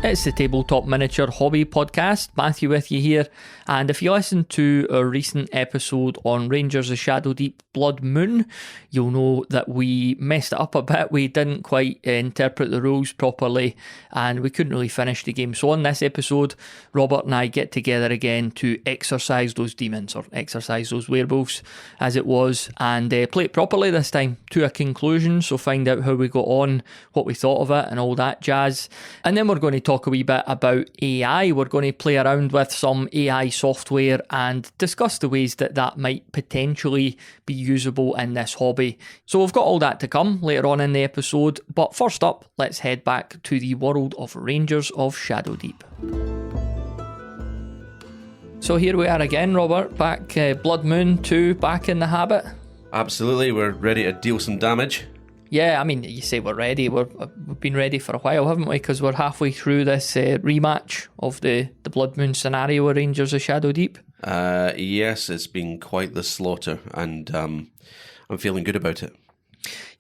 It's the Tabletop Miniature Hobby Podcast. Matthew with you here. And if you listen to our recent episode on Rangers of Shadowdeep Blood Moon, you'll know that we messed it up a bit. We didn't quite interpret the rules properly and we couldn't really finish the game. So on this episode, Robert and I get together again to exorcise those demons, or exorcise those werewolves as it was, and play it properly this time to a conclusion. So find out how we got on, what we thought of it and all that jazz. And then we're going to talk a wee bit about AI. We're going to play around with some AI software and discuss the ways that that might potentially be usable in this hobby. So we've got all that to come later on in the episode, but first up, let's head back to the world of Rangers of Shadowdeep. So here we are again, Robert, back Blood Moon 2, back in the habit. Absolutely, we're ready to deal some damage. Yeah, I mean, you say we're ready. We've been ready for a while, haven't we? Because we're halfway through this rematch of the Blood Moon scenario with Rangers of Shadowdeep. Yes, it's been quite the slaughter, and I'm feeling good about it.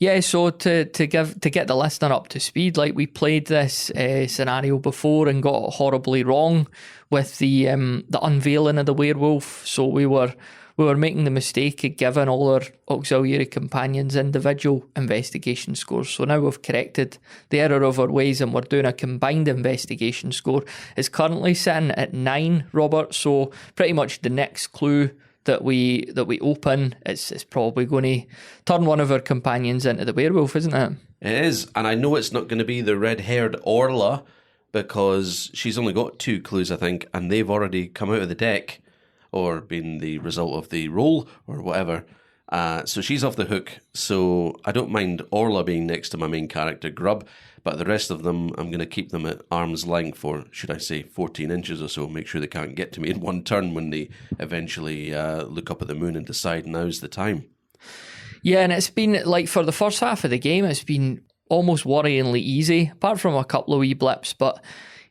Yeah, so to get the listener up to speed, like, we played this scenario before and got it horribly wrong with the unveiling of the werewolf. So we were making the mistake of giving all our auxiliary companions individual investigation scores. So now we've corrected the error of our ways and we're doing a combined investigation score. It's currently sitting at 9, Robert. So pretty much the next clue that we open, it's probably going to turn one of our companions into the werewolf, isn't it? It is, and I know it's not going to be the red-haired Orla because she's only got 2 clues, I think, and they've already come out of the deck, or been the result of the roll, or whatever. So she's off the hook. So I don't mind Orla being next to my main character, Grub, but the rest of them, I'm going to keep them at arm's length for, should I say, 14 inches or so. Make sure they can't get to me in one turn when they eventually look up at the moon and decide now's the time. Yeah, and it's been, like, for the first half of the game, it's been almost worryingly easy, apart from a couple of wee blips, but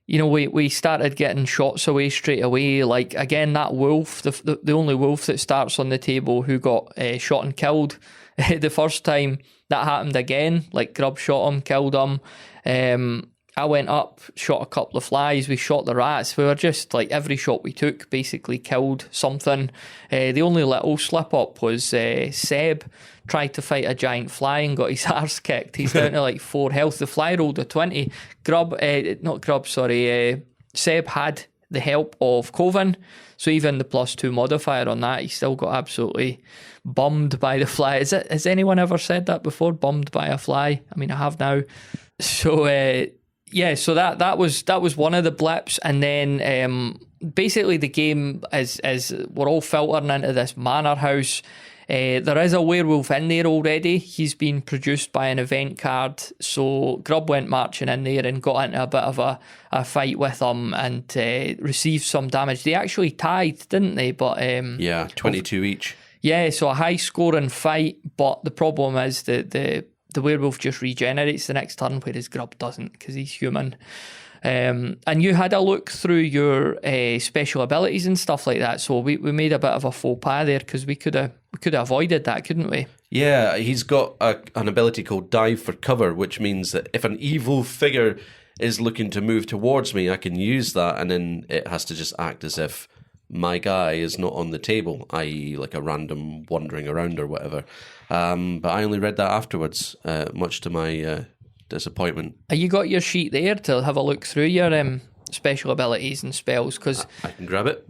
you know, we started getting shots away straight away. Like, again, that wolf, the only wolf that starts on the table who got shot and killed the first time, that happened again. Like, Grub shot him, killed him. I went up, shot a couple of flies, we shot the rats. We were just, like, every shot we took basically killed something. The only little slip up was Seb tried to fight a giant fly and got his arse kicked. He's down to like 4 health. The fly rolled a 20. Seb had the help of Coven, so even the +2 modifier on that, he still got absolutely bummed by the fly. Has anyone ever said that before? Bummed by a fly? I mean, I have now. So yeah, so that was one of the blips, and then basically the game is we're all filtering into this manor house. There is a werewolf in there already. He's been produced by an event card, so Grub went marching in there and got into a bit of a fight with him and received some damage. They actually tied, didn't they? But yeah, 22 each. Yeah, so a high scoring fight, but the problem is that the werewolf just regenerates the next turn, whereas Grub doesn't because he's human. And you had a look through your special abilities and stuff like that, so we made a bit of a faux pas there because we could have avoided that, couldn't we? Yeah, he's got an ability called Dive for Cover, which means that if an evil figure is looking to move towards me, I can use that, and then it has to just act as if my guy is not on the table, i.e. like a random wandering around or whatever. But I only read that afterwards, much to my disappointment. Have you got your sheet there to have a look through your special abilities and spells? Because I can grab it.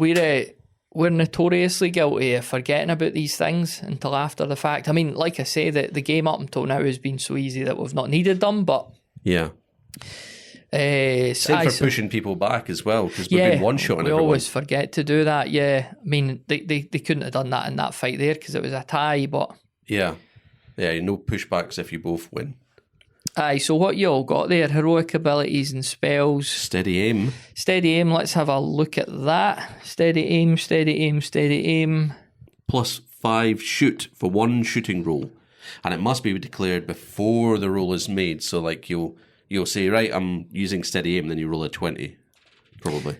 We're notoriously guilty of forgetting about these things until after the fact. I mean, like I say, the game up until now has been so easy that we've not needed them, but yeah. Same for pushing people back as well, because we've been one-shotting everyone. We always forget to do that, yeah. I mean, they couldn't have done that in that fight there because it was a tie, but... Yeah, no pushbacks if you both win. Aye, so what you all got there? Heroic abilities and spells. Steady aim. Steady aim, let's have a look at that. Steady aim, steady aim, steady aim. +5 shoot for 1 shooting roll. And it must be declared before the roll is made. So like you'll say, right, I'm using steady aim, then you roll a 20, probably.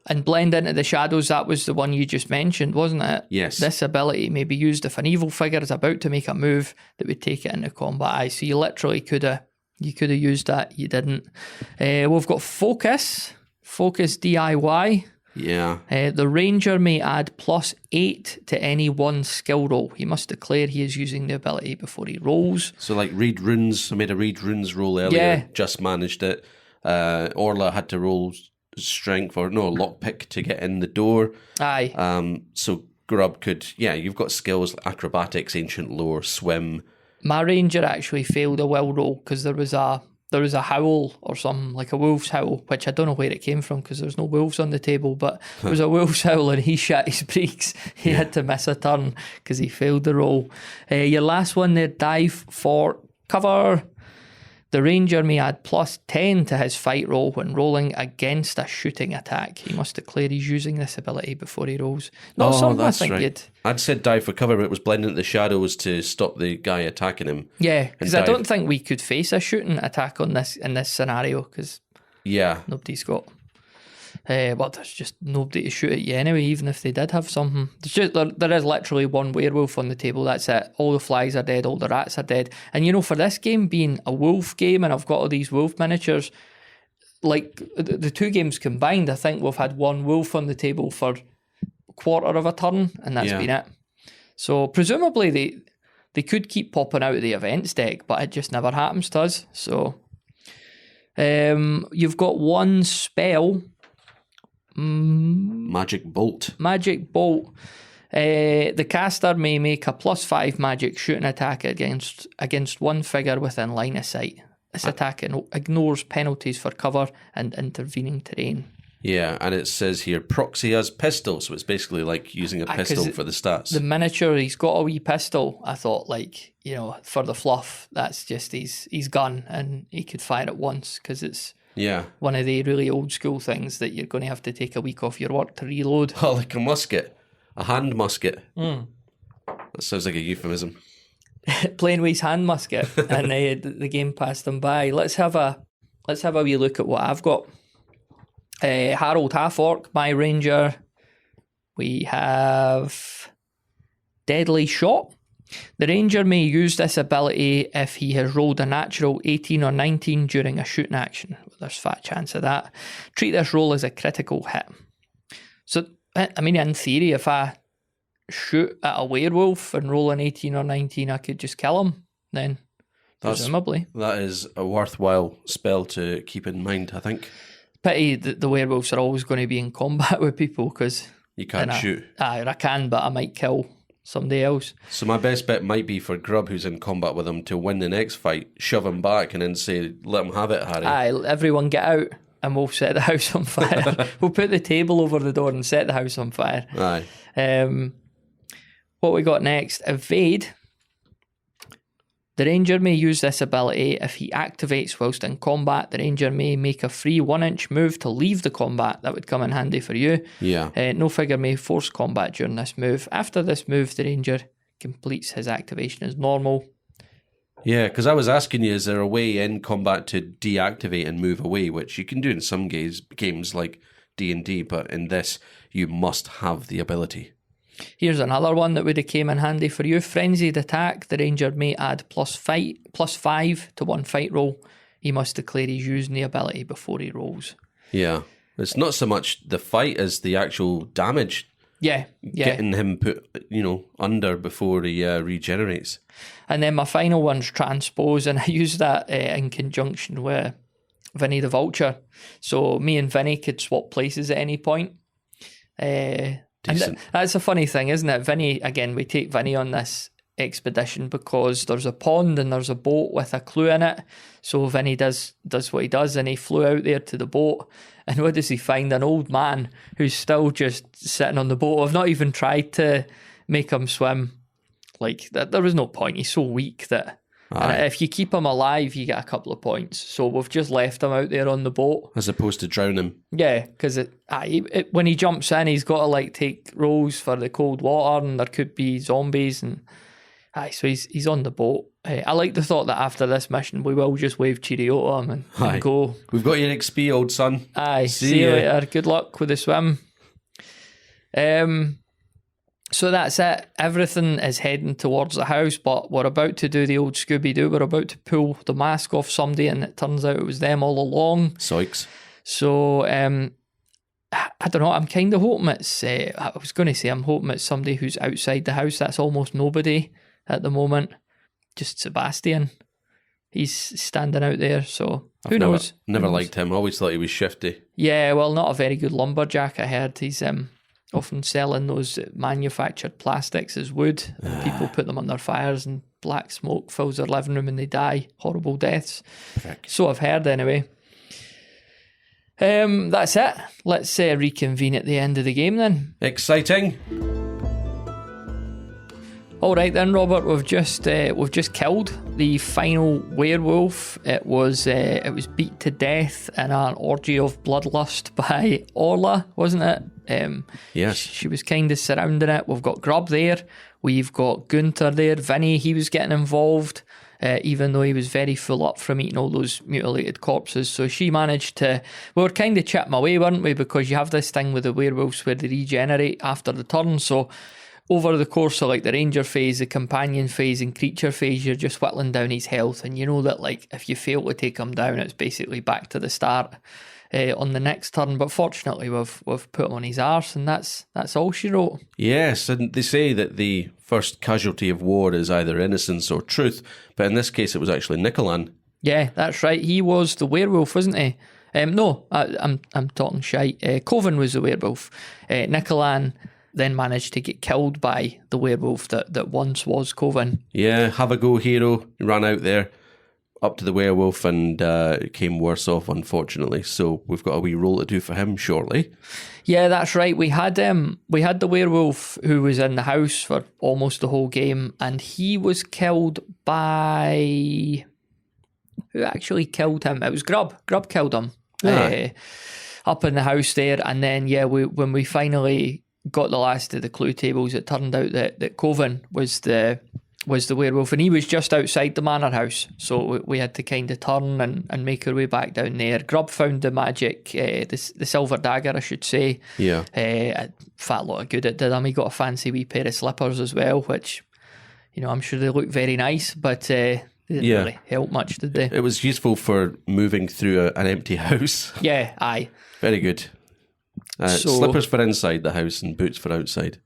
And blend into the shadows, that was the one you just mentioned, wasn't it? Yes. This ability may be used if an evil figure is about to make a move that would take it into combat. Aye, so you literally could have You could have used that, you didn't. We've got Focus DIY. Yeah. The Ranger may add +8 to any one skill roll. He must declare he is using the ability before he rolls. So like read runes, I made a read runes roll earlier, Yeah. just managed it. Orla had to roll strength or lockpick to get in the door. Aye. So Grub could, you've got skills, acrobatics, ancient lore, swim. My Ranger actually failed a will roll because there was a howl or something, like a wolf's howl, which I don't know where it came from because there's no wolves on the table, but it was a wolf's howl and he shat his breeks. He had to miss a turn because he failed the roll. Your last one there, dive for cover. The Ranger may add +10 to his fight roll when rolling against a shooting attack. He must declare he's using this ability before he rolls. Not something I think you'd... I'd said dive for cover, but it was blending into the shadows to stop the guy attacking him. Yeah, because I don't think we could face a shooting attack in this scenario because nobody's got... well, there's just nobody to shoot at you anyway, even if they did have something. There is literally one werewolf on the table, that's it. All the flies are dead, all the rats are dead. And for this game being a wolf game, and I've got all these wolf miniatures, like the two games combined, I think we've had one wolf on the table for a quarter of a turn, and that's been it. So presumably they could keep popping out of the events deck, but it just never happens to us. So you've got one spell... Magic Bolt. The caster may make a +5 magic shooting attack against one figure within line of sight. This attack ignores penalties for cover and intervening terrain. Yeah, and it says here proxy as pistol, so it's basically like using a pistol for the stats. The miniature, he's got a wee pistol. I thought, for the fluff, that's just his gun, and he could fire it once because it's one of the really old school things that you're going to have to take a week off your work to reload. Oh, like a musket. A hand musket. That sounds like a euphemism. Playing with his hand musket, and the game passed him by. Let's have a wee look at what I've got. Harold Halfork, my Ranger. We have Deadly Shot. The Ranger may use this ability if he has rolled a natural 18 or 19 during a shooting action. There's fat chance of that. Treat this roll as a critical hit. So, I mean, in theory, if I shoot at a werewolf and roll an 18 or 19, I could just kill him then, presumably. That is a worthwhile spell to keep in mind, I think. Pity that the werewolves are always going to be in combat with people because... You can't shoot. I can, but I might kill somebody else. So my best bet might be for Grub, who's in combat with him, to win the next fight, shove him back and then say, let him have it, Harry. Everyone get out and we'll set the house on fire. We'll put the table over the door and set the house on fire. What we got next? Evade. The Ranger may use this ability if he activates whilst in combat. The Ranger may make a free 1-inch move to leave the combat. That would come in handy for you. Yeah. No figure may force combat during this move. After this move, the Ranger completes his activation as normal. Yeah, because I was asking you, is there a way in combat to deactivate and move away, which you can do in some games like D&D, but in this, you must have the ability. Here's another one that would have came in handy for you. Frenzied Attack. The Ranger may add +5 to one fight roll. He must declare he's using the ability before he rolls. Yeah. It's not so much the fight as the actual damage. Yeah. Getting him put, under before he regenerates. And then my final one's Transpose, and I use that in conjunction with Vinny the Vulture. So me and Vinny could swap places at any point. And that's a funny thing, isn't it? Vinny, again, we take Vinny on this expedition because there's a pond and there's a boat with a clue in it. So Vinny does what he does, and he flew out there to the boat. And what does he find? An old man who's still just sitting on the boat. I've not even tried to make him swim. Like, there was no point. He's so weak that if you keep him alive, you get a couple of points. So we've just left him out there on the boat. As opposed to drown him. Yeah, because when he jumps in, he's got to take rolls for the cold water, and there could be zombies. And so he's on the boat. I like the thought that after this mission, we will just wave cheerio to him and go. We've got your XP, old son. See you later. Good luck with the swim. So that's it. Everything is heading towards the house, but we're about to do the old Scooby-Doo. We're about to pull the mask off somebody, and it turns out it was them all along. Sykes. So, I don't know. I'm kind of hoping it's... I was going to say I'm hoping it's somebody who's outside the house. That's almost nobody at the moment. Just Sebastian. He's standing out there, so who knows? Never liked him. Always thought he was shifty. Yeah, well, not a very good lumberjack, I heard. He's... often selling those manufactured plastics as wood. People put them on their fires and black smoke fills their living room and they die horrible deaths. Perfect. So I've heard anyway. That's it. Let's reconvene at the end of the game then. Exciting. All right then, Robert. We've just killed the final werewolf. It was beat to death in an orgy of bloodlust by Orla, wasn't it? Yes. She was kind of surrounding it. We've got Grub there. We've got Gunther there. Vinny, he was getting involved, even though he was very full up from eating all those mutilated corpses. So she managed to... We were kind of chipping away, weren't we? Because you have this thing with the werewolves where they regenerate after the turn. So over the course of like the ranger phase, the companion phase and creature phase, you're just whittling down his health, and you know that like if you fail to take him down, it's basically back to the start on the next turn. But fortunately we've put him on his arse, and that's all she wrote. Yes, and they say that the first casualty of war is either innocence or truth, but in this case it was actually Nicolan. Yeah, that's right. He was the werewolf, wasn't he? No, I'm talking shite. Coven was the werewolf. Nicolan then managed to get killed by the werewolf that once was Coven. Yeah, have a go, hero. He ran out there up to the werewolf and came worse off, unfortunately. So we've got a wee roll to do for him shortly. Yeah, that's right. We had the werewolf who was in the house for almost the whole game, and he was killed by... Who actually killed him? It was Grub. Grub killed him up in the house there. And then, when we finally got the last of the clue tables, it turned out that Coven was the werewolf, and he was just outside the manor house, so we had to kind of turn and make our way back down there. Grub found the magic, the silver dagger, I should say. Yeah. A fat lot of good it did him. He got a fancy wee pair of slippers as well, which, I'm sure they look very nice, but they didn't really help much, did they? It was useful for moving through an empty house. Yeah, aye. Very good. Slippers for inside the house and boots for outside.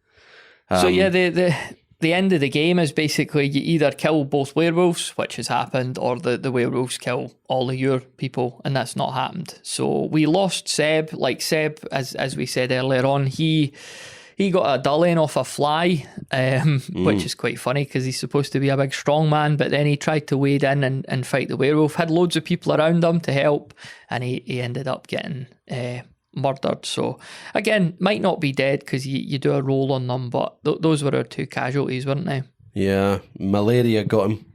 The end of the game is basically you either kill both werewolves, which has happened, or the werewolves kill all of your people, and that's not happened. So we lost Seb. Like Seb, as we said earlier on, he got a dulling off a fly, which is quite funny because he's supposed to be a big strong man, but then he tried to wade in and fight the werewolf, had loads of people around him to help, and he ended up getting murdered. So again, might not be dead because you do a roll on them, but those were our two casualties, weren't they? Yeah, malaria got him.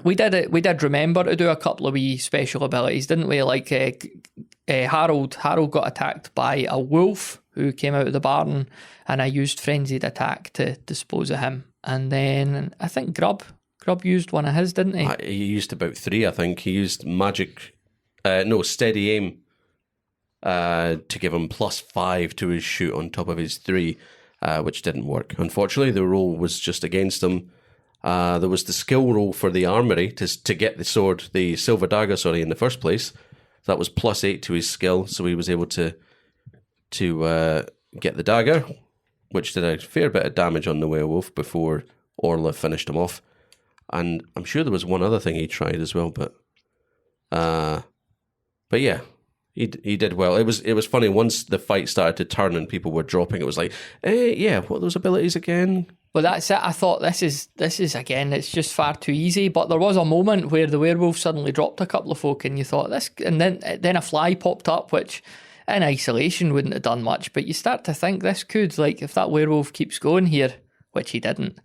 We did remember to do a couple of wee special abilities, didn't we? Like Harold got attacked by a wolf who came out of the barn, and I used frenzied attack to dispose of him. And then I think Grub used one of his, didn't he? He used about 3, I think. He used magic, steady aim, to give him +5 to his shoot on top of his 3, which didn't work. Unfortunately, the roll was just against him. There was the skill roll for the armory to get the sword, the silver dagger, in the first place. That was +8 to his skill, so he was able to get the dagger, which did a fair bit of damage on the werewolf before Orla finished him off. And I'm sure there was one other thing he tried as well, but yeah. He did well. It was funny once the fight started to turn and people were dropping. It was like, what are those abilities again? Well, that's it. I thought this is again. It's just far too easy. But there was a moment where the werewolf suddenly dropped a couple of folk, and you thought this, and then a fly popped up, which in isolation wouldn't have done much. But you start to think this could, like, if that werewolf keeps going here, which he didn't.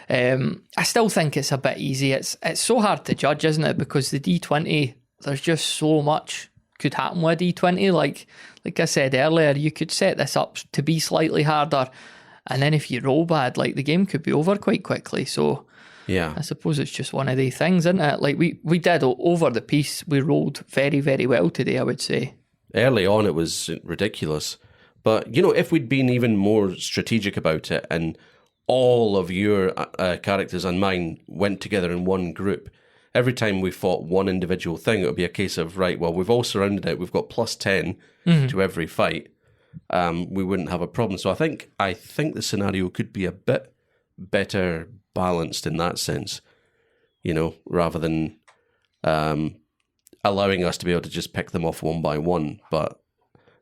I still think it's a bit easy. It's so hard to judge, isn't it? Because the D20, there's just so much could happen with D20. Like I said earlier, you could set this up to be slightly harder, and then if you roll bad, like, the game could be over quite quickly. So yeah, I suppose it's just one of the things, isn't it? Like we did over the piece, we rolled very, very well today, I would say. Early on it was ridiculous, but if we'd been even more strategic about it and all of your characters and mine went together in one group, every time we fought one individual thing, it would be a case of, right, well, we've all surrounded it, we've got plus 10 to every fight, we wouldn't have a problem. So I think the scenario could be a bit better balanced in that sense, rather than allowing us to be able to just pick them off one by one. But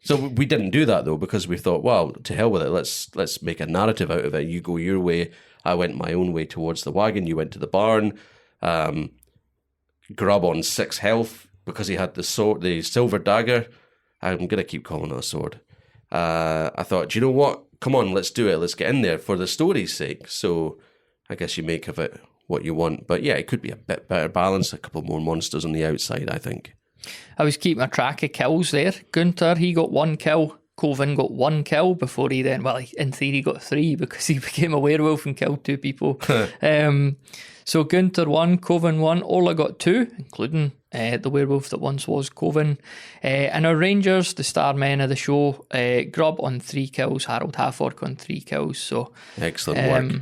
so we didn't do that, though, because we thought, well, to hell with it, let's make a narrative out of it. You go your way, I went my own way towards the wagon, you went to the barn. Grub on 6 health because he had the silver dagger. I'm going to keep calling it a sword. I thought, do you know what? Come on, let's do it. Let's get in there for the story's sake. So I guess you make of it what you want. But yeah, it could be a bit better balanced. A couple more monsters on the outside, I think. I was keeping a track of kills there. Gunther, he got 1 kill. Coven got 1 kill before he then, well, in theory got 3 because he became a werewolf and killed 2 people. So Gunther 1, Coven 1, Orla got 2, including the werewolf that once was Coven. And our Rangers, the star men of the show, Grub on 3 kills, Harold Halfork on 3 kills. So excellent work.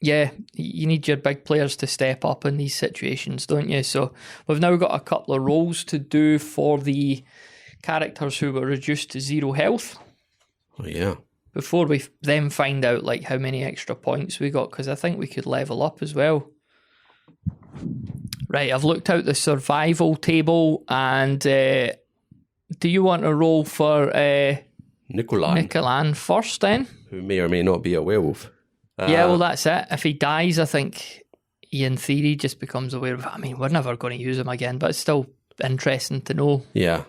Yeah, you need your big players to step up in these situations, don't you? So we've now got a couple of roles to do for the characters who were reduced to 0 health. Oh, yeah. Before we then find out like how many extra points we got, because I think we could level up as well. Right, I've looked out the survival table, and do you want to roll for Nicolan first then? Who may or may not be a werewolf. Yeah, well, that's it. If he dies, I think he, in theory, just becomes a werewolf. I mean, we're never going to use him again, but it's still interesting to know. Yeah.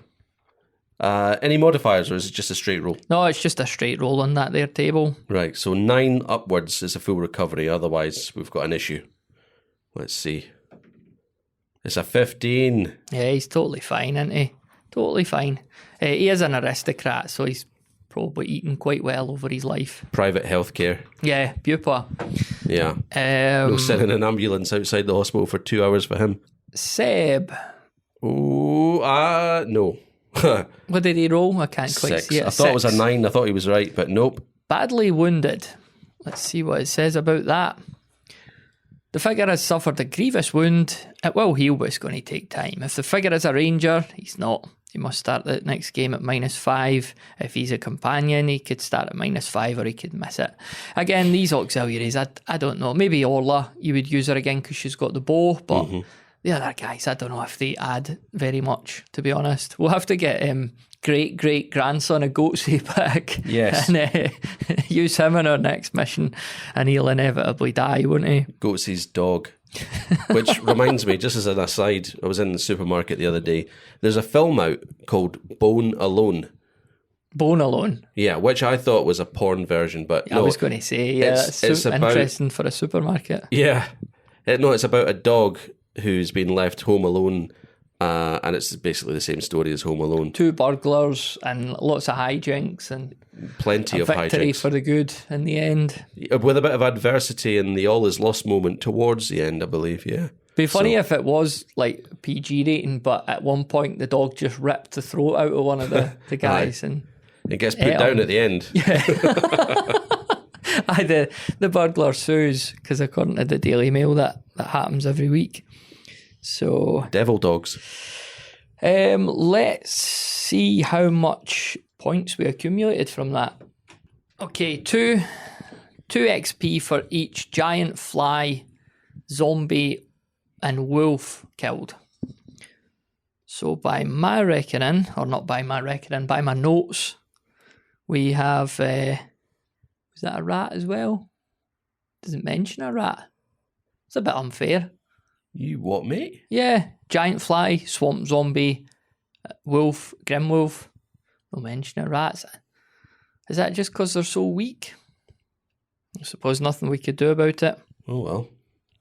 Any modifiers, or is it just a straight roll? No, it's just a straight roll on that there table. Right, so 9 upwards is a full recovery, otherwise we've got an issue. Let's see. It's a 15. Yeah, he's totally fine, isn't he? Totally fine. He is an aristocrat, so he's probably eaten quite well over his life. Private healthcare. Yeah, Bupa. Yeah. No sending an ambulance outside the hospital for 2 hours for him. Seb. Oh, no. What did he roll? I can't quite 6. see it. I thought it was a 9. I thought he was right, but nope. Badly wounded. Let's see what it says about that. The figure has suffered a grievous wound. It will heal, but it's going to take time. If the figure is a ranger, he's not. He must start the next game at -5. If he's a companion, he could start at -5 or he could miss it. Again, these auxiliaries, I don't know. Maybe Orla, you would use her again because she's got the bow, but the other guys, I don't know if they add very much, to be honest. We'll have to get great-great-grandson of Goatsy back. Yes. And use him in our next mission, and he'll inevitably die, won't he? Goatsy's dog. Which reminds me, just as an aside, I was in the supermarket the other day. There's a film out called Bone Alone. Bone Alone? Yeah, which I thought was a porn version, but I was going to say, yeah, it's about, interesting for a supermarket. Yeah. It's about a dog who's been left home alone, and it's basically the same story as Home Alone. 2 burglars and lots of hijinks and plenty of victory hijinks for the good in the end. With a bit of adversity and the all is lost moment towards the end, I believe, yeah. Be funny if it was like PG rating, but at one point the dog just ripped the throat out of one of the guys. And it gets put down at the end. Yeah. The burglar sues, because according to the Daily Mail, that happens every week. So devil dogs. Let's see how much points we accumulated from that. Okay, 2 XP for each giant fly, zombie, and wolf killed. So by my reckoning, or not by my reckoning, by my notes, we have... was that a rat as well? Doesn't mention a rat. It's a bit unfair. You what, mate? Yeah, giant fly, swamp zombie, wolf, grim wolf. No mention of rats. Is that just because they're so weak? I suppose nothing we could do about it. Oh well.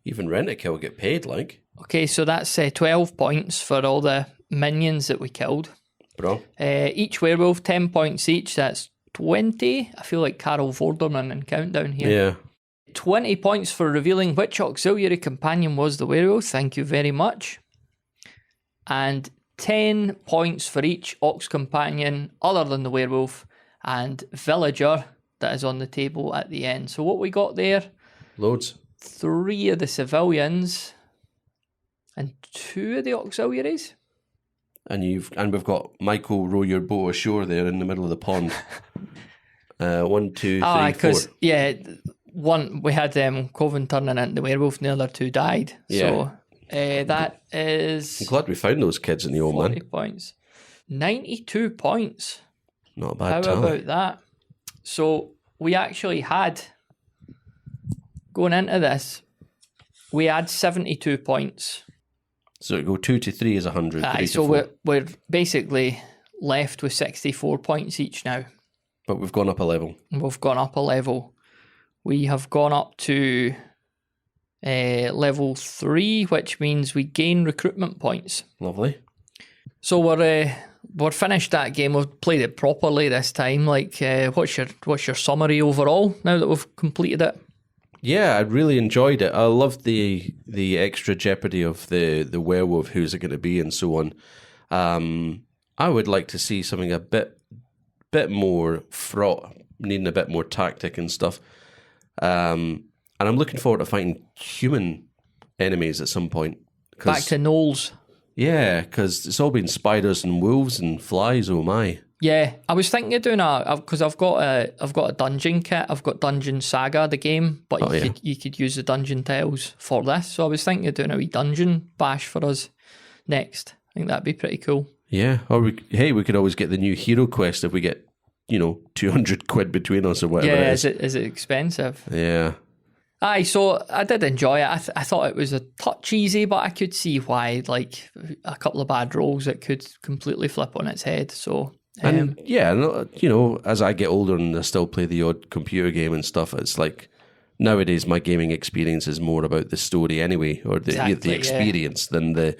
Even Rent-A-Kill get paid, like. Okay, so that's 12 points for all the minions that we killed. Bro. Each werewolf, 10 points each. That's 20. I feel like Carol Vorderman in Countdown here. Yeah. 20 points for revealing which auxiliary companion was the werewolf. Thank you very much. And 10 points for each ox companion other than the werewolf and villager that is on the table at the end. So what we got there, loads. 3 of the civilians, and 2 of the auxiliaries. And we've got Michael row your boat ashore there in the middle of the pond. 1, 2, 3, 4. Yeah, one we had Coven turning into the werewolf, and the other 2 died. Yeah. So that is. I'm glad we found those kids in the old 40 man. points. 92 points. Not a bad How tally. about that? So we actually had, going into this, we had 72 points. So it go 2 to 3 is 100. Aye, so we're basically left with 64 points each now. But we've gone up a level. We've gone up a level. We have gone up to level 3, which means we gain recruitment points. Lovely. So we're finished that game. We've played it properly this time. Like, what's your summary overall now that we've completed it? Yeah, I really enjoyed it. I loved the extra jeopardy of the werewolf, who's it going to be, and so on. I would like to see something a bit more fraught, needing a bit more tactic and stuff. And I'm looking forward to fighting human enemies at some point. Back to Knowles. Yeah, because it's all been spiders and wolves and flies. Oh my! Yeah, I was thinking of doing because I've got a dungeon kit. I've got Dungeon Saga, the game, but you could use the dungeon tiles for this. So I was thinking of doing a wee dungeon bash for us next. I think that'd be pretty cool. Yeah, or we could always get the new hero quest if we get 200 quid between us or whatever. Yeah, it is. is it expensive? Yeah. Aye, so I did enjoy it. I thought it was a touch easy, but I could see why, like, a couple of bad rolls, it could completely flip on its head. So, and as I get older and I still play the odd computer game and stuff, it's like nowadays my gaming experience is more about the story anyway, or the experience than the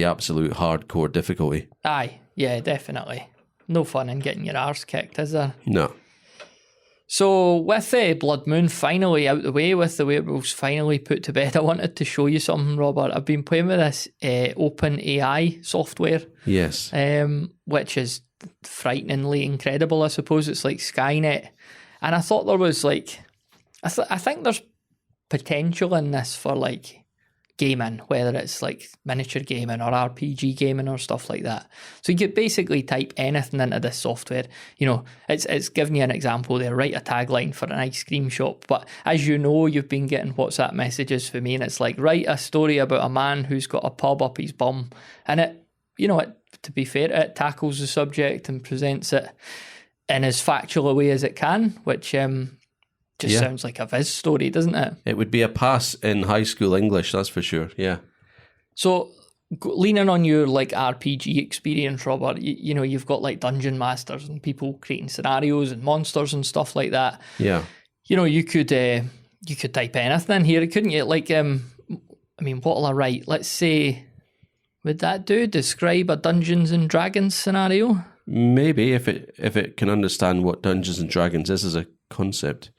absolute hardcore difficulty. Aye, yeah, definitely. No fun in getting your arse kicked, is there? No. So with Blood Moon finally out the way, with the werewolves finally put to bed, I wanted to show you something, Robert. I've been playing with this open AI software. Yes. Which is frighteningly incredible, I suppose. It's like Skynet. And I thought there was I think there's potential in this for like gaming, whether it's like miniature gaming or RPG gaming or stuff like that. So you could basically type anything into this software. It's giving you an example there. Write a tagline for an ice cream shop. But as you know, you've been getting WhatsApp messages for me, and it's like, write a story about a man who's got a pub up his bum. And it, to be fair, it tackles the subject and presents it in as factual a way as it can, which sounds like a Viz story, doesn't it? It would be a pass in high school English, that's for sure, yeah. So, leaning on your like RPG experience, Robert, you've got like Dungeonmasters and people creating scenarios and monsters and stuff like that. Yeah. You could type anything in here, couldn't you? Like, what'll I write? Let's say, would that do? Describe a Dungeons and Dragons scenario? Maybe, if it can understand what Dungeons and Dragons is as a concept.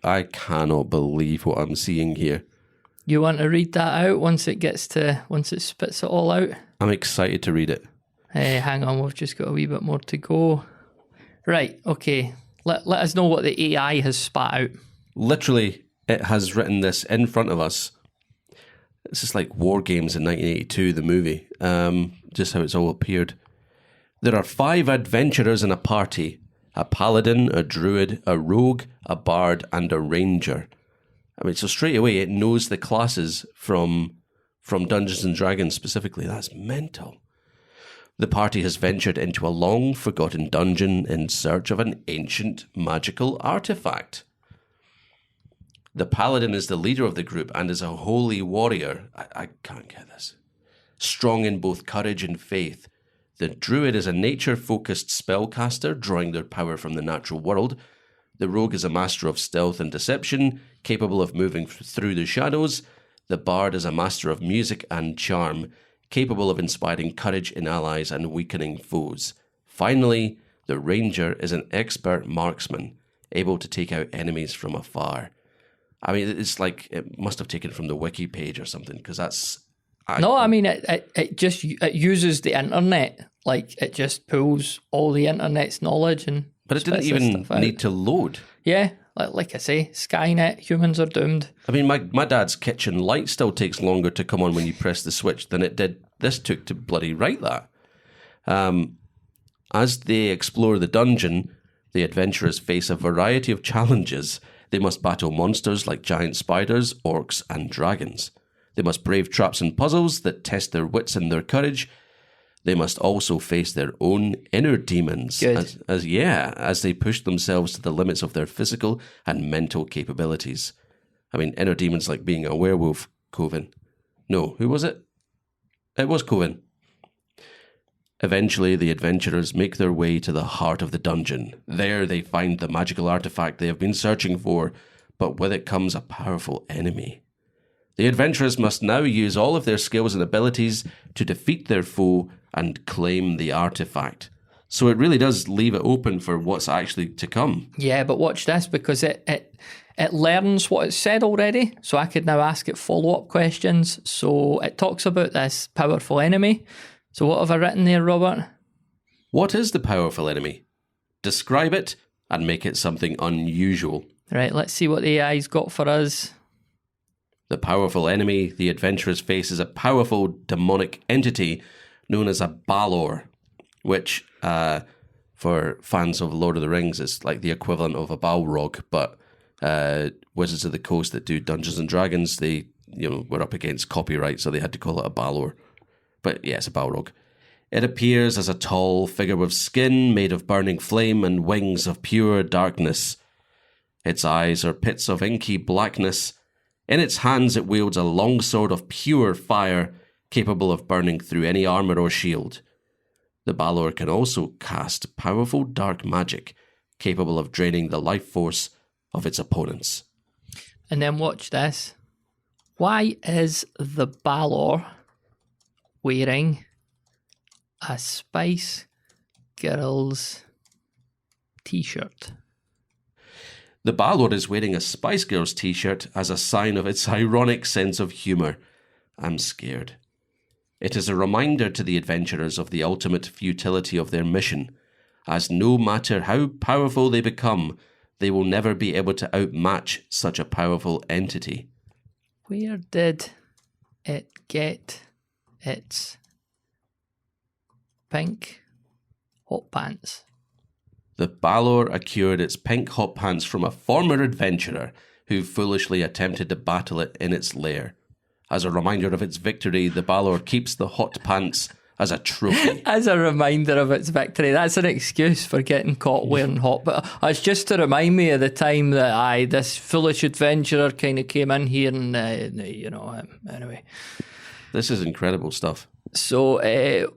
I cannot believe what I'm seeing here. You want to read that out once it spits it all out? I'm excited to read it. Hang on, we've just got a wee bit more to go. Right, okay. Let us know what the AI has spat out. Literally, it has written this in front of us. It's just like War Games in 1982, the movie. Just how it's all appeared. There are 5 adventurers in a party. A paladin, a druid, a rogue, a bard, and a ranger. So straight away it knows the classes from Dungeons and Dragons specifically. That's mental. The party has ventured into a long-forgotten dungeon in search of an ancient magical artifact. The paladin is the leader of the group and is a holy warrior. I can't get this. Strong in both courage and faith. The druid is a nature-focused spellcaster, drawing their power from the natural world. The rogue is a master of stealth and deception, capable of moving through the shadows. The bard is a master of music and charm, capable of inspiring courage in allies and weakening foes. Finally, the ranger is an expert marksman, able to take out enemies from afar. It's like it must have taken from the wiki page or something, because that's... It uses the internet. Like, it just pulls all the internet's knowledge and... But it didn't even need to load. Yeah, Like I say, Skynet, humans are doomed. I mean, my dad's kitchen light still takes longer to come on when you press the switch than it did this took to bloody write that. As they explore the dungeon, the adventurers face a variety of challenges. They must battle monsters like giant spiders, orcs, and dragons. They must brave traps and puzzles that test their wits and their courage. They must also face their own inner demons as they push themselves to the limits of their physical and mental capabilities. I mean, inner demons like being a werewolf, Coven. No, who was it? It was Coven. Eventually, the adventurers make their way to the heart of the dungeon. There they find the magical artifact they have been searching for, but with it comes a powerful enemy. The adventurers must now use all of their skills and abilities to defeat their foe and claim the artifact. So it really does leave it open for what's actually to come. Yeah, but watch this, because it learns what it said already, so I could now ask it follow-up questions. So it talks about this powerful enemy. So what have I written there, Robert? What is the powerful enemy? Describe it and make it something unusual. Right, let's see what the AI's got for us. The powerful enemy the adventurers face is a powerful demonic entity known as a Balor, which, for fans of Lord of the Rings, is like the equivalent of a Balrog, but Wizards of the Coast that do Dungeons and Dragons, they were up against copyright, so they had to call it a Balor. But yeah, it's a Balrog. It appears as a tall figure with skin made of burning flame and wings of pure darkness. Its eyes are pits of inky blackness. In its hands it wields a long sword of pure fire, capable of burning through any armour or shield. The Balor can also cast powerful dark magic, capable of draining the life force of its opponents. And then watch this. Why is the Balor wearing a Spice Girls t-shirt? The Balor is wearing a Spice Girls t-shirt as a sign of its ironic sense of humour. I'm scared. It is a reminder to the adventurers of the ultimate futility of their mission, as no matter how powerful they become, they will never be able to outmatch such a powerful entity. Where did it get its pink hot pants? The Balor acquired its pink hot pants from a former adventurer who foolishly attempted to battle it in its lair. As a reminder of its victory, the Balor keeps the hot pants as a trophy. As a reminder of its victory. That's an excuse for getting caught wearing hot. But it's just to remind me of the time that this foolish adventurer kind of came in here and, anyway. This is incredible stuff. So,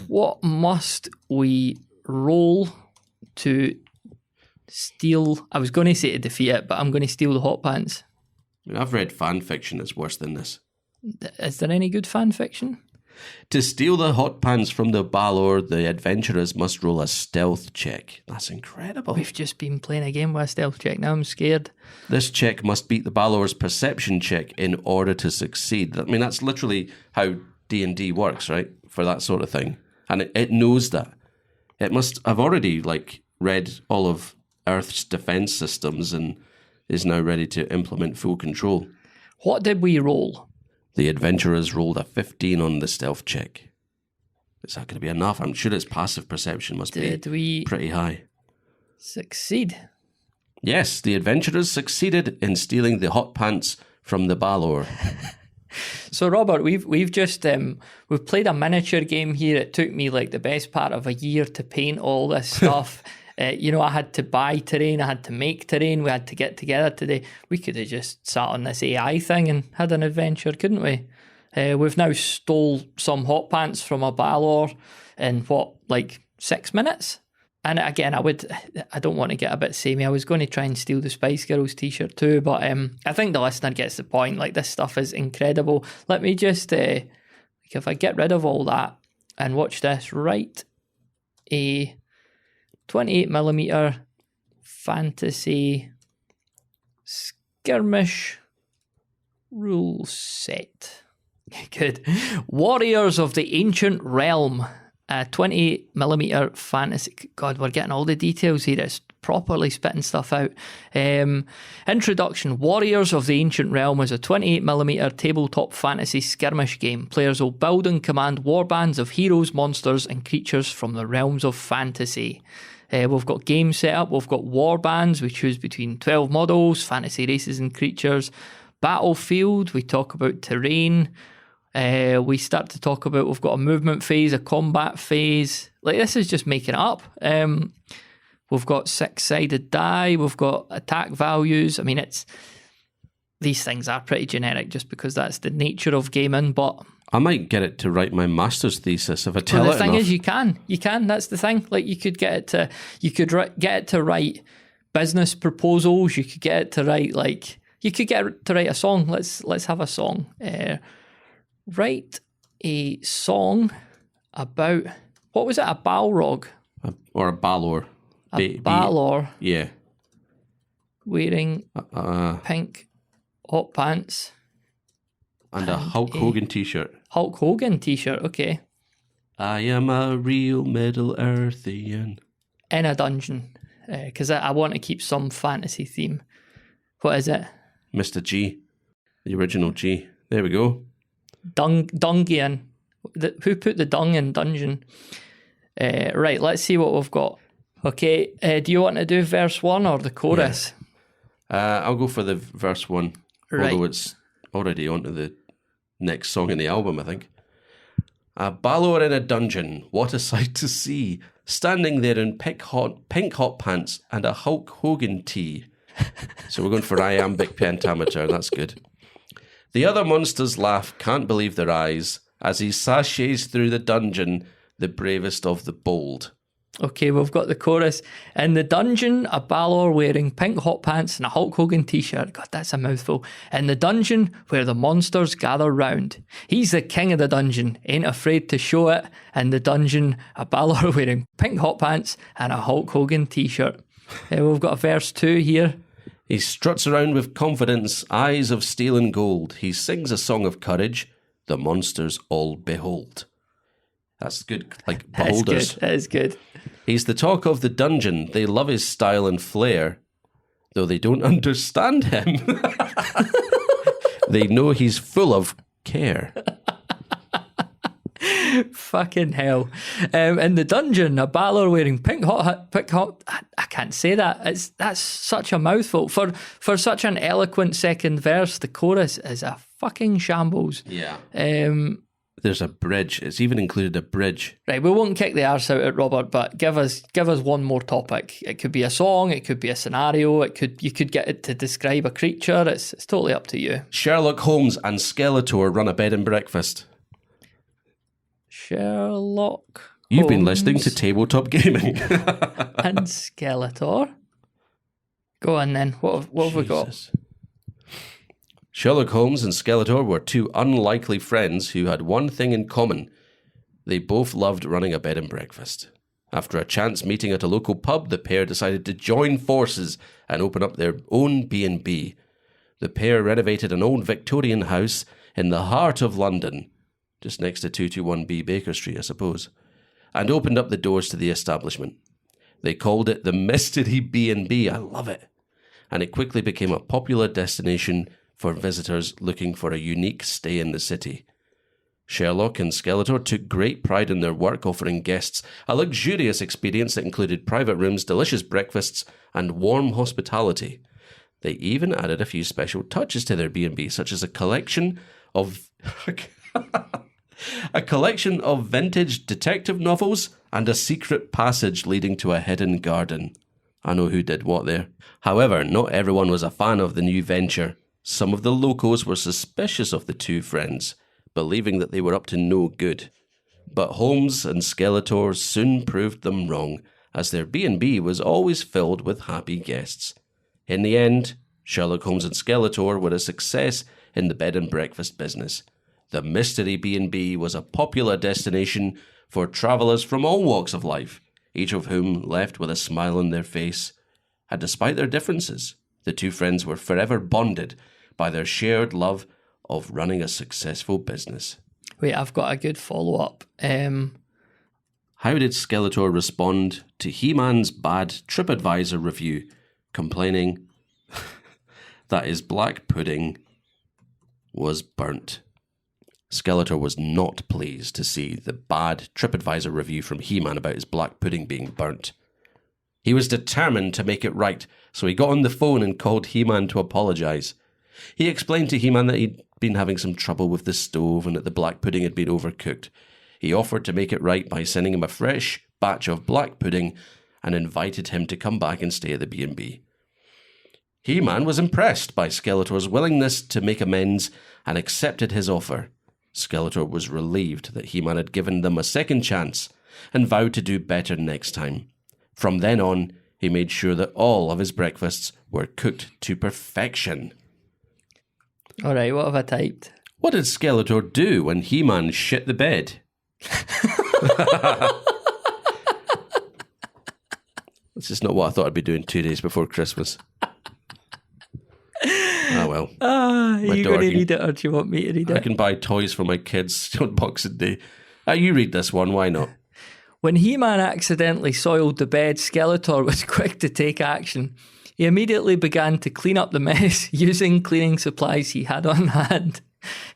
what must we roll to steal? I was going to say to defeat it, but I'm going to steal the hot pants. I mean, I've read fan fiction that's worse than this. Is there any good fan fiction? To steal the hot pants from the Balor, the adventurers must roll a stealth check. That's incredible. We've just been playing a game with a stealth check. Now I'm scared. This check must beat the Balor's perception check in order to succeed. I mean, that's literally how D&D works, right? For that sort of thing. And it knows that. It must have already, read all of Earth's defense systems and is now ready to implement full control. What did we roll? The adventurers rolled a 15 on the stealth check. Is that going to be enough? I'm sure its passive perception must be pretty high. Succeed? Yes, the adventurers succeeded in stealing the hot pants from the Balor. So, Robert, we've just we've played a miniature game here. It took me the best part of a year to paint all this stuff. I had to buy terrain, I had to make terrain, we had to get together today. We could have just sat on this AI thing and had an adventure, couldn't we? We've now stole some hot pants from a Balor in 6 minutes? And again, I don't want to get a bit samey. I was going to try and steal the Spice Girls t-shirt too, but I think the listener gets the point. This stuff is incredible. Let me just, if I get rid of all that and watch this, write a 28mm fantasy skirmish rule set. Good. Warriors of the Ancient Realm. 28mm fantasy. God, we're getting all the details here. It's properly spitting stuff out. Introduction. Warriors of the Ancient Realm is a 28mm tabletop fantasy skirmish game. Players will build and command warbands of heroes, monsters and creatures from the realms of fantasy. We've got game setup, we've got warbands, we choose between 12 models, fantasy races and creatures. Battlefield, we talk about terrain. We start to talk about, we've got a movement phase, a combat phase. Like, this is just making it up. We've got 6-sided die, we've got attack values. I mean, these things are pretty generic just because that's the nature of gaming, but I might get it to write my master's thesis if I tell it enough. The thing is, you can. That's the thing. Like, you could get it to write business proposals. You could get it to write a song. Let's have a song. Write a song about, what was it? A Balrog or a Balor. A Balor. Yeah. Wearing pink hot pants. And a Hulk Hogan t-shirt. Hulk Hogan t-shirt, okay. I am a real Middle-earthian. In a dungeon. Because I want to keep some fantasy theme. What is it? Mr. G. The original G. There we go. Dungian. Who put the dung in dungeon? Right, let's see what we've got. Okay, do you want to do verse 1 or the chorus? Yeah. I'll go for the verse 1. Right. Although it's already onto the next song in the album, I think. A Balor in a dungeon, what a sight to see, standing there in pink hot pants and a Hulk Hogan tee. So we're going for iambic pentameter, that's good. The other monsters laugh, can't believe their eyes, as he sashays through the dungeon, the bravest of the bold. Okay, we've got the chorus. In the dungeon, a Balor wearing pink hot pants and a Hulk Hogan t-shirt. God, that's a mouthful. In the dungeon where the monsters gather round. He's the king of the dungeon, ain't afraid to show it. In the dungeon, a Balor wearing pink hot pants and a Hulk Hogan t-shirt. We've got a verse 2 here. He struts around with confidence, eyes of steel and gold. He sings a song of courage, the monsters all behold. That's good, like beholders. That is good. He's the talk of the dungeon. They love his style and flair, though they don't understand him. They know he's full of care. Fucking hell. In the dungeon, a Balor wearing pink hot. I can't say that. That's such a mouthful. For such an eloquent second verse, the chorus is a fucking shambles. Yeah. There's a bridge. It's even included a bridge. Right, we won't kick the arse out at Robert, but give us one more topic. It could be a song, it could be a scenario, you could get it to describe a creature. It's totally up to you. Sherlock Holmes and Skeletor run a bed and breakfast. Sherlock You've been listening to Tabletop Gaming. and Skeletor. Go on then. What have we got? Sherlock Holmes and Skeletor were two unlikely friends who had one thing in common. They both loved running a bed and breakfast. After a chance meeting at a local pub, the pair decided to join forces and open up their own B&B. The pair renovated an old Victorian house in the heart of London, just next to 221B Baker Street, I suppose, and opened up the doors to the establishment. They called it the Mystery B&B. I love it. And it quickly became a popular destination for visitors looking for a unique stay in the city. Sherlock and Skeletor took great pride in their work, offering guests a luxurious experience that included private rooms, delicious breakfasts, and warm hospitality. They even added a few special touches to their B&B, such as a collection of vintage detective novels and a secret passage leading to a hidden garden. I know who did what there. However, not everyone was a fan of the new venture. Some of the locals were suspicious of the two friends, believing that they were up to no good. But Holmes and Skeletor soon proved them wrong, as their B&B was always filled with happy guests. In the end, Sherlock Holmes and Skeletor were a success in the bed and breakfast business. The Mystery B&B was a popular destination for travellers from all walks of life, each of whom left with a smile on their face. And despite their differences, the two friends were forever bonded by their shared love of running a successful business. Wait, I've got a good follow-up. How did Skeletor respond to He-Man's bad TripAdvisor review, complaining that his black pudding was burnt? Skeletor was not pleased to see the bad TripAdvisor review from He-Man about his black pudding being burnt. He was determined to make it right, so he got on the phone and called He-Man to apologise. He explained to He-Man that he'd been having some trouble with the stove and that the black pudding had been overcooked. He offered to make it right by sending him a fresh batch of black pudding and invited him to come back and stay at the B&B. He-Man was impressed by Skeletor's willingness to make amends and accepted his offer. Skeletor was relieved that He-Man had given them a second chance and vowed to do better next time. From then on, he made sure that all of his breakfasts were cooked to perfection. All right, what have I typed? What did Skeletor do when He-Man shit the bed? This is not what I thought I'd be doing 2 days before Christmas. Ah, well. Are you going to read it or do you want me to read it? I can buy toys for my kids on Boxing Day. You read this one, why not? When He-Man accidentally soiled the bed, Skeletor was quick to take action. He immediately began to clean up the mess using cleaning supplies he had on hand.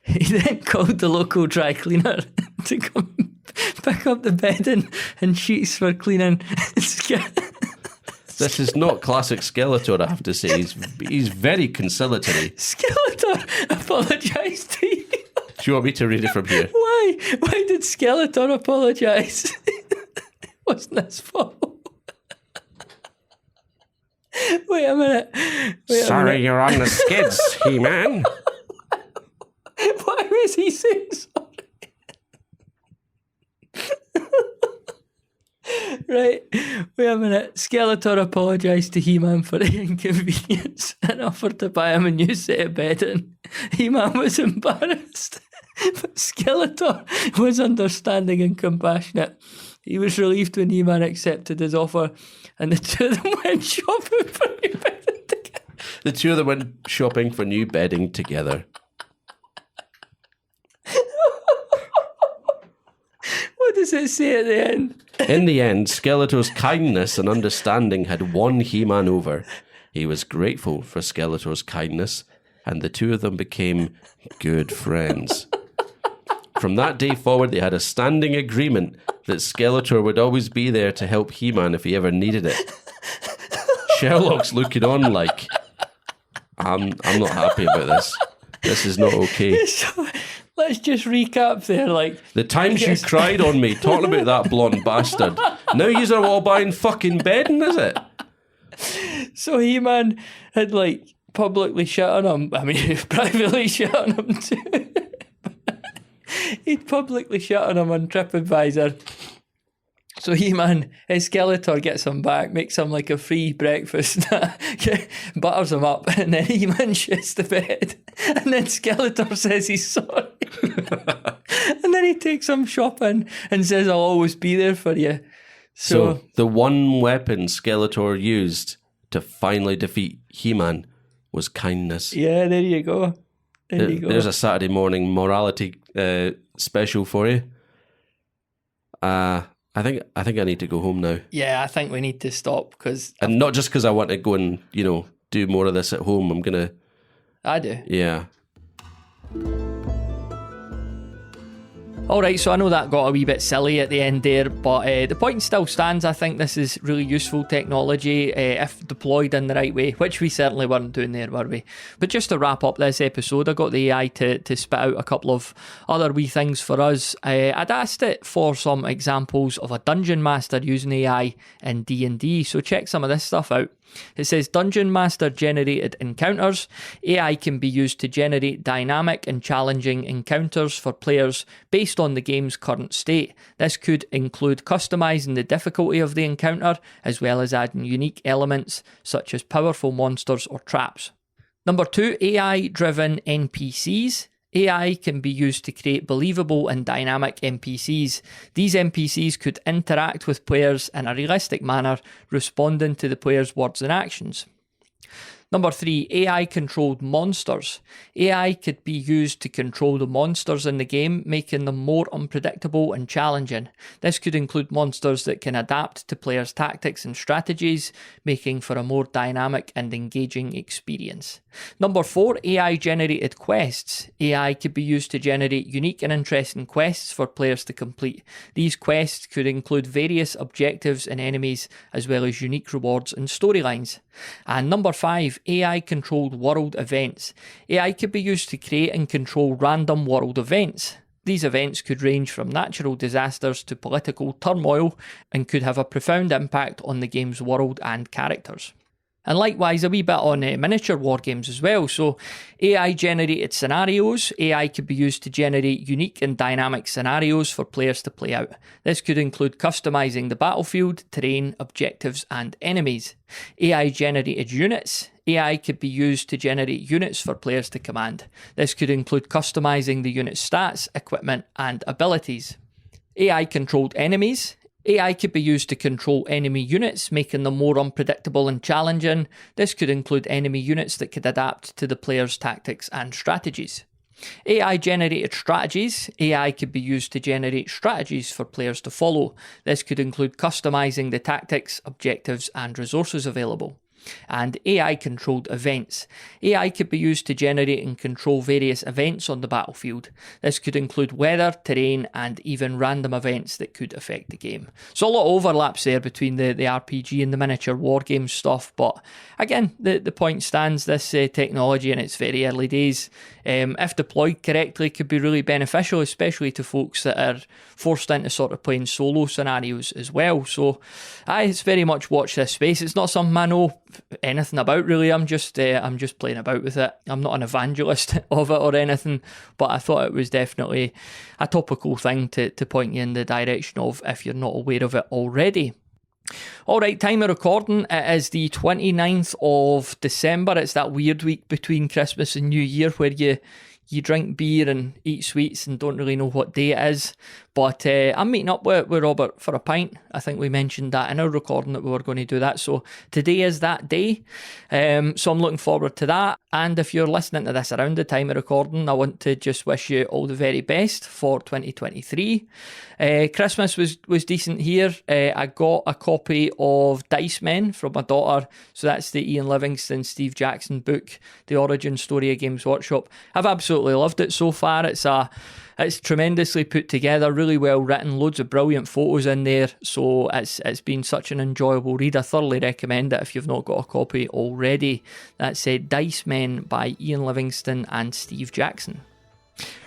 He then called the local dry cleaner to come pick up the bedding and sheets for cleaning. This is not classic Skeletor, I have to say. He's very conciliatory. Skeletor apologised to you. Do you want me to read it from here? Why? Why did Skeletor apologise? Wasn't his fault. Wait a minute. Sorry, you're on the skids, He-Man. Why was he saying sorry? Right, wait a minute. Skeletor apologised to He-Man for the inconvenience and offered to buy him a new set of bedding. He-Man was embarrassed, but Skeletor was understanding and compassionate. He was relieved when He-Man accepted his offer, and the two of them went shopping for new bedding together. The two of them went shopping for new bedding together. What does it say at the end? In the end, Skeletor's kindness and understanding had won He-Man over. He was grateful for Skeletor's kindness, and the two of them became good friends. From that day forward, they had a standing agreement that Skeletor would always be there to help He-Man if he ever needed it. Sherlock's looking on like, I'm not happy about this. This is not okay. So, let's just recap there. Like the times you cried on me, talking about that blonde bastard. Now yous are all buying fucking bedding, is it? So He-Man had like publicly shit on him. I mean, privately shit on him too. He'd publicly shit on him on TripAdvisor. So He-Man, Skeletor gets him back, makes him like a free breakfast, butters him up, and then He-Man shits the bed. And then Skeletor says he's sorry. And then he takes him shopping and says, I'll always be there for you. So the one weapon Skeletor used to finally defeat He-Man was kindness. Yeah, there you go. There you go. There's a Saturday morning morality special for you. I think I need to go home now. Yeah, I think we need to stop because... And not just because I want to go and, do more of this at home. I'm going to... I do. Yeah. Alright, so I know that got a wee bit silly at the end there, but the point still stands. I think this is really useful technology if deployed in the right way, which we certainly weren't doing there, were we? But just to wrap up this episode, I got the AI to spit out a couple of other wee things for us. I'd asked it for some examples of a dungeon master using AI in D&D, so check some of this stuff out. It says Dungeon Master generated encounters. AI can be used to generate dynamic and challenging encounters for players based on the game's current state. This could include customizing the difficulty of the encounter as well as adding unique elements such as powerful monsters or traps. Number 2, AI-driven NPCs. AI can be used to create believable and dynamic NPCs. These NPCs could interact with players in a realistic manner, responding to the player's words and actions. Number 3, AI-controlled monsters. AI could be used to control the monsters in the game, making them more unpredictable and challenging. This could include monsters that can adapt to players' tactics and strategies, making for a more dynamic and engaging experience. Number 4, AI-generated quests. AI could be used to generate unique and interesting quests for players to complete. These quests could include various objectives and enemies, as well as unique rewards and storylines. And number 5, AI-controlled world events. AI could be used to create and control random world events. These events could range from natural disasters to political turmoil and could have a profound impact on the game's world and characters. And likewise, a wee bit on miniature war games as well. So AI-generated scenarios. AI could be used to generate unique and dynamic scenarios for players to play out. This could include customising the battlefield, terrain, objectives, and enemies. AI-generated units. AI could be used to generate units for players to command. This could include customising the unit's stats, equipment, and abilities. AI-controlled enemies. AI could be used to control enemy units, making them more unpredictable and challenging. This could include enemy units that could adapt to the player's tactics and strategies. AI-generated strategies. AI could be used to generate strategies for players to follow. This could include customising the tactics, objectives, and resources available. And AI-controlled events. AI could be used to generate and control various events on the battlefield. This could include weather, terrain, and even random events that could affect the game. So a lot of overlaps there between the RPG and the miniature wargame stuff, but again, the point stands, this technology in its very early days, if deployed correctly, could be really beneficial, especially to folks that are forced into sort of playing solo scenarios as well. So it's very much watch this space. It's not something I know anything about really. I'm just playing about with it. I'm not an evangelist of it or anything, but I thought it was definitely a topical thing to point you in the direction of if you're not aware of it already. Alright, time of recording, it is the 29th of December. It's that weird week between Christmas and New Year where you drink beer and eat sweets and don't really know what day it is. But I'm meeting up with Robert for a pint. I think we mentioned that in our recording that we were going to do that. So today is that day. So I'm looking forward to that. And if you're listening to this around the time of recording, I want to just wish you all the very best for 2023. Christmas was decent here. I got a copy of Dice Men from my daughter. So that's the Ian Livingstone, Steve Jackson book, The Origin Story of Games Workshop. I've absolutely loved it so far. It's tremendously put together, really well written, loads of brilliant photos in there, so it's been such an enjoyable read. I thoroughly recommend it if you've not got a copy already. That's Dice Men by Ian Livingstone and Steve Jackson.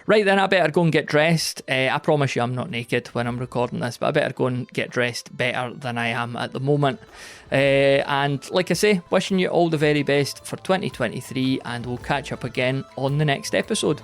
Right then, I better go and get dressed. I promise you I'm not naked when I'm recording this, but I better go and get dressed better than I am at the moment. And like I say, wishing you all the very best for 2023, and we'll catch up again on the next episode.